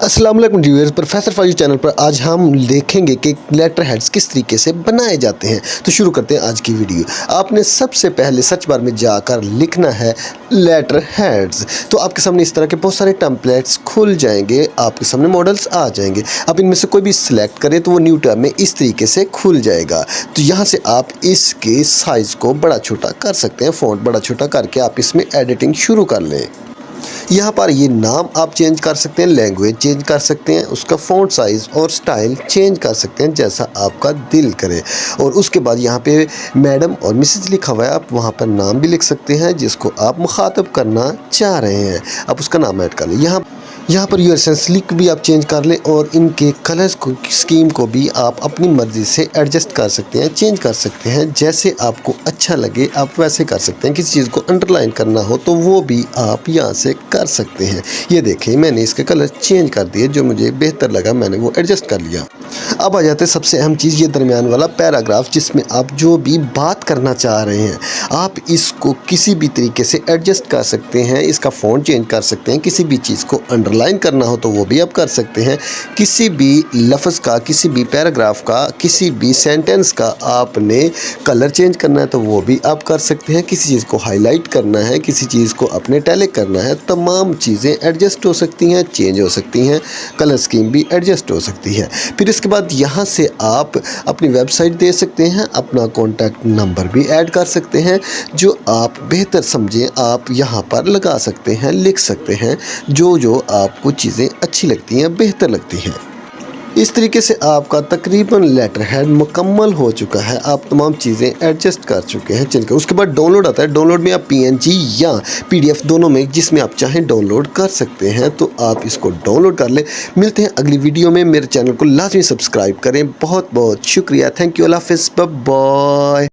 अस्सलाम वालेकुम viewers, professor five channel पर आज हम देखेंगे कि लेटर हेड्स किस तरीके से बनाए जाते हैं। तो शुरू करते हैं आज की वीडियो। आपने सबसे पहले सर्च बार में जाकर लिखना है लेटर हेड्स। तो आपके सामने इस तरह के बहुत सारे टेम्पलेट्स खुल जाएंगे, आपके सामने मॉडल्स आ जाएंगे। आप इनमें से कोई भी सिलेक्ट करें तो वो न्यू टैब में इस तरीके से खुल जाएगा। तो यहाँ से आप इसके साइज़ को बड़ा छोटा कर सकते हैं, फ़ॉन्ट बड़ा छोटा करके आप इसमें एडिटिंग शुरू कर लें। यहाँ पर ये नाम आप चेंज कर सकते हैं, लैंग्वेज चेंज कर सकते हैं, उसका फ़ॉन्ट साइज़ और स्टाइल चेंज कर सकते हैं जैसा आपका दिल करे। और उसके बाद यहाँ पे मैडम और मिसेज लिखा हुआ है, आप वहाँ पर नाम भी लिख सकते हैं जिसको आप मुखातब करना चाह रहे हैं, आप उसका नाम ऐड कर लें। यहाँ पर यूर सेंसलिक भी आप चेंज कर लें और इनके कलर्स को स्कीम को भी आप अपनी मर्ज़ी से एडजस्ट कर सकते हैं, चेंज कर सकते हैं, जैसे आपको अच्छा लगे आप वैसे कर सकते हैं। किसी चीज़ को अंडरलाइन करना हो तो वो भी आप यहाँ से कर सकते हैं। ये देखें, मैंने इसके कलर चेंज कर दिए, जो मुझे बेहतर लगा मैंने वो एडजस्ट कर लिया। अब आ जाते हैं सबसे अहम चीज़, ये दरमियान वाला पैराग्राफ, जिसमें आप जो भी बात करना चाह रहे हैं आप इसको किसी भी तरीके से एडजस्ट कर सकते हैं, इसका फ़ॉन्ट चेंज कर सकते हैं, किसी भी चीज़ को अंडरलाइन करना हो तो वो भी आप कर सकते हैं, किसी भी लफ्ज़ का, किसी भी पैराग्राफ का, किसी भी सेंटेंस का आपने कलर चेंज करना है तो वो भी आप कर सकते हैं, किसी चीज़ को हाईलाइट करना है, किसी चीज़ को अपने टैलिक करना है, तमाम चीज़ें एडजस्ट हो सकती हैं, चेंज हो सकती हैं, कलर स्कीम भी एडजस्ट हो सकती है। फिर इसके बाद यहाँ से आप अपनी वेबसाइट दे सकते हैं, अपना कॉन्टैक्ट नंबर भी ऐड कर सकते हैं, जो आप बेहतर समझें आप यहाँ पर लगा सकते हैं, लिख सकते हैं, जो आपको चीज़ें अच्छी लगती हैं, बेहतर लगती हैं। इस तरीके से आपका तकरीबन लेटर हेड मुकम्मल हो चुका है, आप तमाम चीज़ें एडजस्ट कर चुके हैं। चलिए उसके बाद डाउनलोड आता है। डाउनलोड में आप PNG या PDF दोनों में जिसमें आप चाहें डाउनलोड कर सकते हैं, तो आप इसको डाउनलोड कर लें। मिलते हैं अगली वीडियो में। मेरे चैनल को लाजमी सब्सक्राइब करें। बहुत बहुत शुक्रिया। Thank you. अल्लाह हाफ़िज़। Bye bye.